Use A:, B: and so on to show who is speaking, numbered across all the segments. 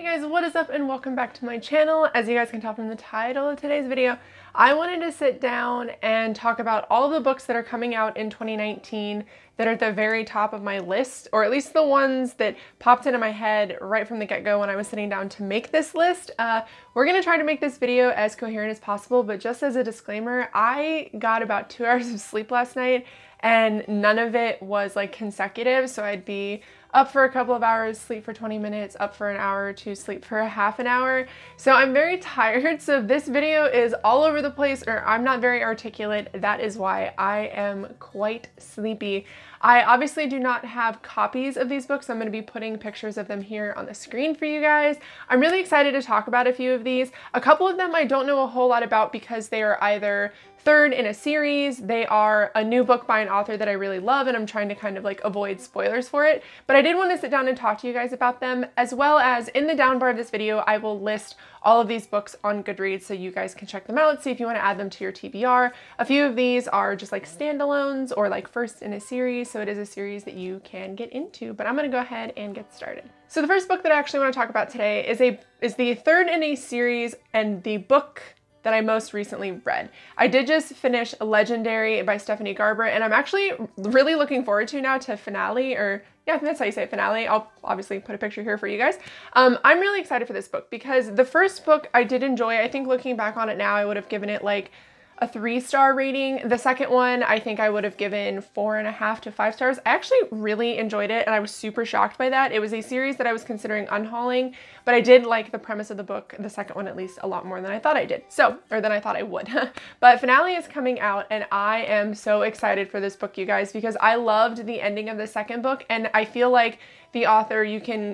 A: Hey guys, what is up and welcome back to my channel. As you guys can tell from the title of today's video, I wanted to sit down and talk about all of the books that are coming out in 2019 that are at the very top of my list, or at least the ones that popped into my head right from the get-go when I was sitting down to make this list. We're gonna try to make this video as coherent as possible, but just as a disclaimer, I got about 2 hours of sleep last night and none of it was like consecutive, so I'd be up for a couple of hours, sleep for 20 minutes, up for an hour or two, sleep for a half an hour. So I'm very tired, so if this video is all over the place or I'm not very articulate, that is why. I am quite sleepy. I obviously do not have copies of these books. I'm going to be putting pictures of them here on the screen for you guys. I'm really excited to talk about a few of these. A couple of them I don't know a whole lot about because they are either third in a series, they are a new book by an author that I really love, and I'm trying to kind of like avoid spoilers for it. But I did want to sit down and talk to you guys about them, as well as in the down bar of this video, I will list all of these books on Goodreads so you guys can check them out, see if you want to add them to your TBR. A few of these are just like standalones or like first in a series, so it is a series that you can get into, but I'm going to go ahead and get started. So the first book that I actually want to talk about today is the third in a series and the book that I most recently read. I did just finish Legendary by Stephanie Garber, and I'm actually really looking forward to now to finale, or yeah, I think that's how you say it, finale. I'll obviously put a picture here for you guys. I'm really excited for this book because the first book I did enjoy. I think looking back on it now, I would have given it like a 3-star rating. The second one, I think I would have given 4.5 to 5 stars. I actually really enjoyed it and I was super shocked by that. It was a series that I was considering unhauling, but I did like the premise of the book, the second one at least, a lot more than I thought I did. Or than I thought I would. But finale is coming out and I am so excited for this book, you guys, because I loved the ending of the second book, and I feel like the author,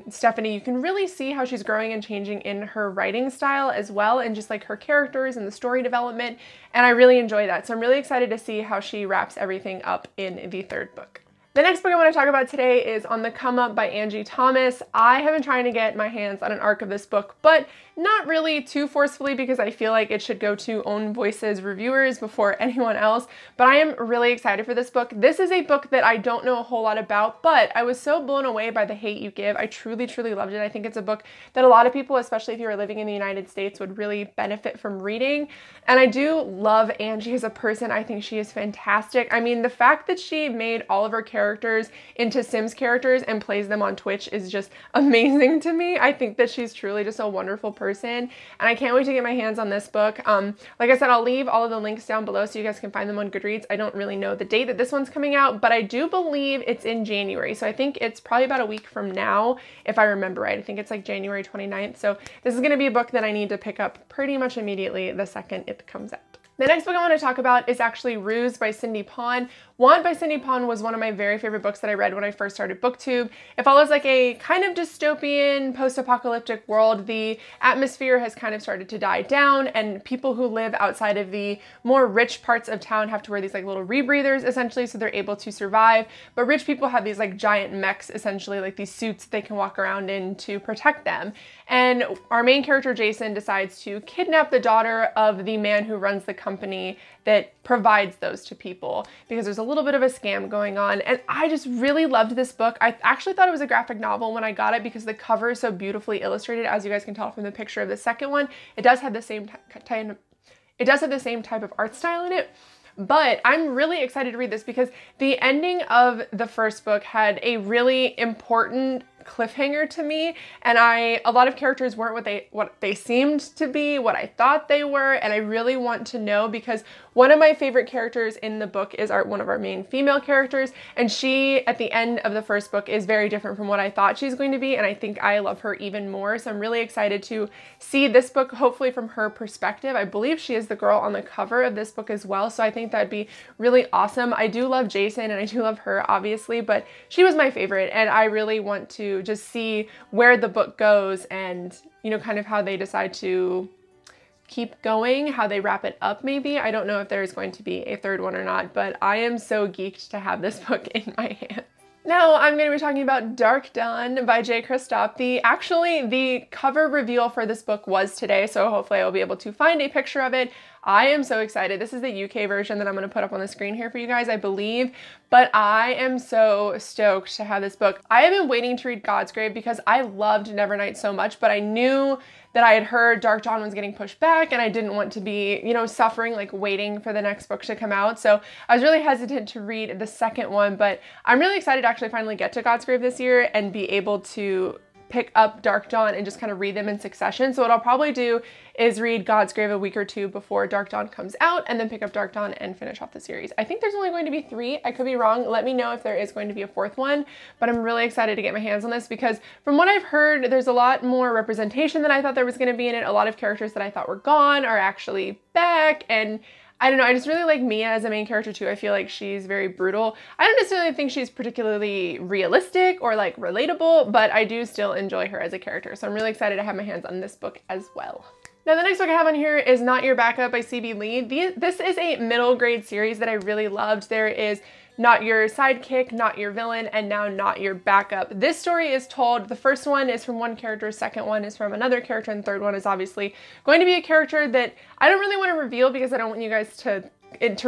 A: Stephanie, you can really see how she's growing and changing in her writing style as well, and just like her characters and the story development, and I really enjoy that. So I'm really excited to see how she wraps everything up in the third book. The next book I want to talk about today is On the Come Up by Angie Thomas. I have been trying to get my hands on an arc of this book, but not really too forcefully because I feel like it should go to Own Voices reviewers before anyone else, but I am really excited for this book. This is a book that I don't know a whole lot about, but I was so blown away by The Hate U Give. I truly, truly loved it. I think it's a book that a lot of people, especially if you are living in the United States, would really benefit from reading. And I do love Angie as a person. I think she is fantastic. I mean, the fact that she made all of her characters into Sims characters and plays them on Twitch is just amazing to me. I think that she's truly just a wonderful person, and I can't wait to get my hands on this book. Like I said, I'll leave all of the links down below so you guys can find them on Goodreads. I don't really know the date that this one's coming out, but I do believe it's in January, so I think it's probably about a week from now, if I remember right. I think it's like January 29th, so this is going to be a book that I need to pick up pretty much immediately the second it comes out. The next book I want to talk about is actually Rused by Cindy Pon. Want by Cindy Pon was one of my very favorite books that I read when I first started BookTube. It follows like a kind of dystopian, post-apocalyptic world. The atmosphere has kind of started to die down, and people who live outside of the more rich parts of town have to wear these like little rebreathers essentially so they're able to survive. But rich people have these like giant mechs, essentially like these suits that they can walk around in to protect them. And our main character, Jason, decides to kidnap the daughter of the man who runs the company that provides those to people, because there's a little bit of a scam going on. And I just really loved this book. I actually thought it was a graphic novel when I got it because the cover is so beautifully illustrated, as you guys can tell from the picture of the second one. It does have the same type of art style in it. But I'm really excited to read this because the ending of the first book had a really important cliffhanger to me, and a lot of characters weren't what they seemed to be, what I thought they were, and I really want to know, because one of my favorite characters in the book is one of our main female characters, and she, at the end of the first book, is very different from what I thought she's going to be, and I think I love her even more, so I'm really excited to see this book, hopefully from her perspective. I believe she is the girl on the cover of this book as well, so I think that'd be really awesome. I do love Jason, and I do love her, obviously, but she was my favorite, and I really want to just see where the book goes and, you know, kind of how they decide to keep going, how they wrap it up maybe. I don't know if there's going to be a third one or not, but I am so geeked to have this book in my hands. Now I'm going to be talking about Dark Dawn by J. Kristoff. The cover reveal for this book was today, so hopefully I will be able to find a picture of it. I am so excited. This is the UK version that I'm going to put up on the screen here for you guys, I believe, but I am so stoked to have this book. I have been waiting to read God's Grave because I loved Nevernight so much, but I knew that I had heard Dark Dawn was getting pushed back and I didn't want to be, you know, suffering, like waiting for the next book to come out. So I was really hesitant to read the second one, but I'm really excited to actually finally get to God's Grave this year and be able to pick up Dark Dawn and just kind of read them in succession. So what I'll probably do is read God's Grave a week or two before Dark Dawn comes out and then pick up Dark Dawn and finish off the series. I think there's only going to be 3. I could be wrong. Let me know if there is going to be a 4th one, but I'm really excited to get my hands on this because from what I've heard, there's a lot more representation than I thought there was going to be in it. A lot of characters that I thought were gone are actually back, and I don't know, I just really like Mia as a main character too. I feel like she's very brutal. I don't necessarily think she's particularly realistic or like relatable, but I do still enjoy her as a character. So I'm really excited to have my hands on this book as well. Now the next book I have on here is Not Your Backup by C.B. Lee. This is a middle grade series that I really loved. There is Not Your Sidekick, Not Your Villain, and now Not Your Backup. This story is told, the first one is from one character, second one is from another character, and the third one is obviously going to be a character that I don't really want to reveal because I don't want you guys to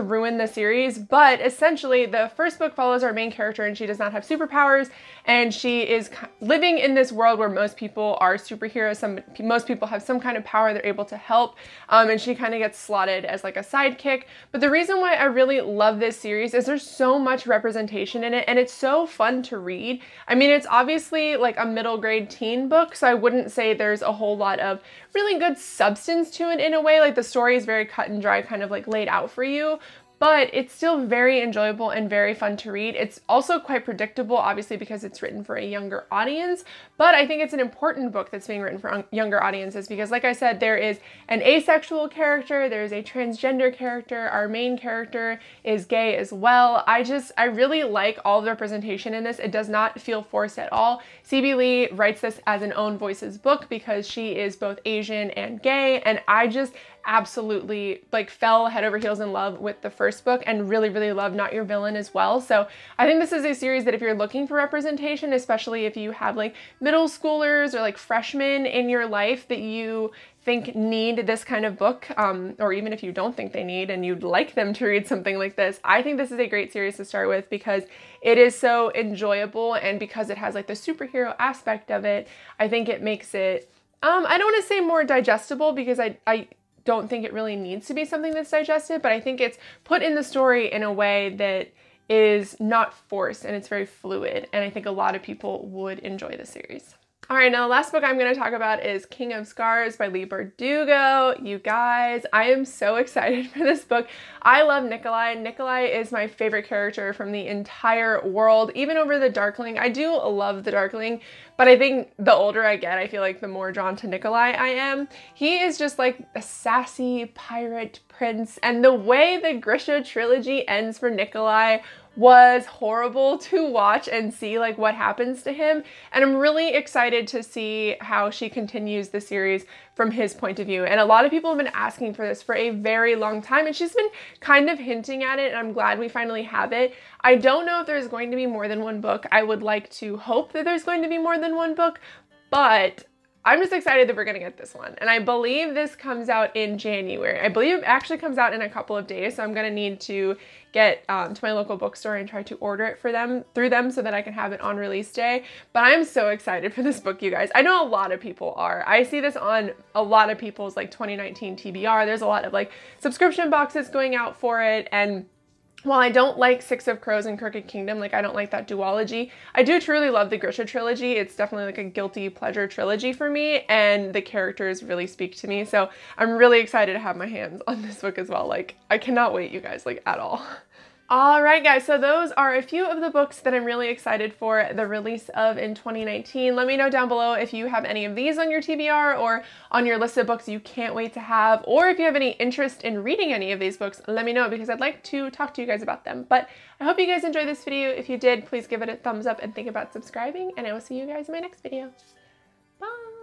A: ruin the series, but essentially the first book follows our main character and she does not have superpowers and she is living in this world where most people are superheroes. Most people have some kind of power they're able to help, and she kind of gets slotted as like a sidekick. But the reason why I really love this series is there's so much representation in it and it's so fun to read. I mean, it's obviously like a middle grade teen book, so I wouldn't say there's a whole lot of really good substance to it in a way. Like the story is very cut and dry, kind of like laid out for you, but it's still very enjoyable and very fun to read. It's also quite predictable, obviously, because it's written for a younger audience, but I think it's an important book that's being written for younger audiences because, like I said, there is an asexual character, there's a transgender character, our main character is gay as well. I really like all the representation in this. It does not feel forced at all. C.B. Lee writes this as an own voices book because she is both Asian and gay, and I just absolutely like fell head over heels in love with the first book and really, really love Not Your Villain as well. So I think this is a series that if you're looking for representation, especially if you have like middle schoolers or like freshmen in your life that you think need this kind of book, or even if you don't think they need and you'd like them to read something like this, I think this is a great series to start with because it is so enjoyable and because it has like the superhero aspect of it, I think it makes it, I don't want to say more digestible because I don't think it really needs to be something that's digested, but I think it's put in the story in a way that is not forced and it's very fluid, and I think a lot of people would enjoy the series. All right, now the last book I'm going to talk about is King of Scars by Leigh Bardugo. You guys, I am so excited for this book. I love Nikolai. Nikolai is my favorite character from the entire world, even over the Darkling. I do love the Darkling, but I think the older I get, I feel like the more drawn to Nikolai I am. He is just like a sassy pirate prince, and the way the Grisha trilogy ends for Nikolai was horrible to watch and see like what happens to him, and I'm really excited to see how she continues the series from his point of view. And a lot of people have been asking for this for a very long time, and she's been kind of hinting at it, and I'm glad we finally have it. I don't know if there's going to be more than one book. I would like to hope that there's going to be more than one book, but I'm just excited that we're gonna get this one. And I believe this comes out in January. I believe it actually comes out in a couple of days, so I'm gonna need to get to my local bookstore and try to order it through them so that I can have it on release day. But I'm so excited for this book, you guys. I know a lot of people are. I see this on a lot of people's like 2019 TBR. There's a lot of like subscription boxes going out for it, and while I don't like Six of Crows and Crooked Kingdom, like I don't like that duology, I do truly love the Grisha trilogy. It's definitely like a guilty pleasure trilogy for me, and the characters really speak to me. So I'm really excited to have my hands on this book as well. Like I cannot wait, you guys, like at all. Alright guys, so those are a few of the books that I'm really excited for the release of in 2019. Let me know down below if you have any of these on your TBR or on your list of books you can't wait to have, or if you have any interest in reading any of these books, let me know because I'd like to talk to you guys about them. But I hope you guys enjoyed this video. If you did, please give it a thumbs up and think about subscribing, and I will see you guys in my next video. Bye!